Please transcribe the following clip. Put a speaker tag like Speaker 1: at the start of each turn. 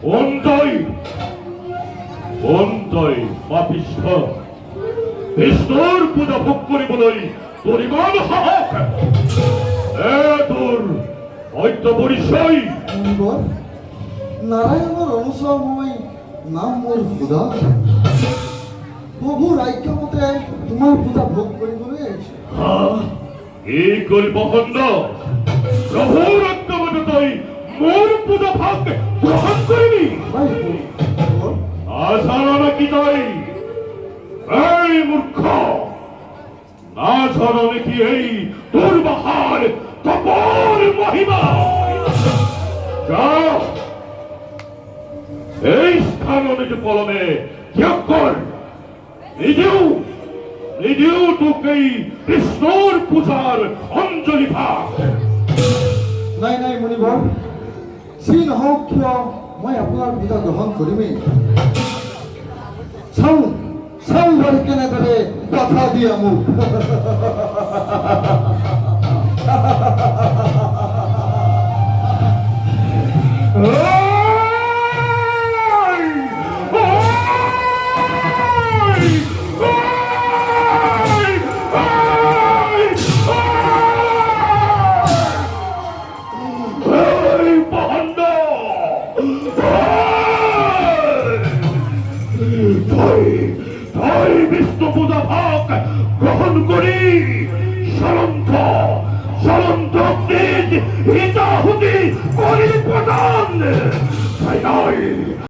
Speaker 1: অন্তই অন্তই পাপিষ্ঠ বিষ্ণুর পূজা ভোগ করিবলৈ তোর ইমান সাহস তোর হয়ত পরিচয়
Speaker 2: নারায়ণৰ অংশ মই নাম মোৰ সুধা প্ৰভুৰ আজ্ঞামতে তোমাৰ পূজা ভোগ কৰিবলৈ আহিছো
Speaker 1: কি কৰিব খণ্ড প্ৰভুৰ আজ্ঞামতে তই মোৰ পূজা ভাগ গ্ৰহণ কৰিবি নাজান কি তই এই মূৰ্খ নাজান নেকি এই তোৰ মহান তপৰ মহিমা যা এই স্থানলৈকে পলমে ত্যাগ কৰ নিদিও তোক এই কৃষ্ণৰ পূজাৰ অঞ্জলি ভাগ
Speaker 2: নাই নাই মুনিবৰ যি নহওক কিয় মই আপোনাৰ পূজা গ্ৰহণ কৰিমেই চাওঁ বাৰু কেনেদৰে কথা দিয়া মোক
Speaker 1: তই বিষ্ণু পূজা ভাগ গ্রহণ করি চলন্ত অগ্নির হিতাহুতি করি প্রদান তাই নয়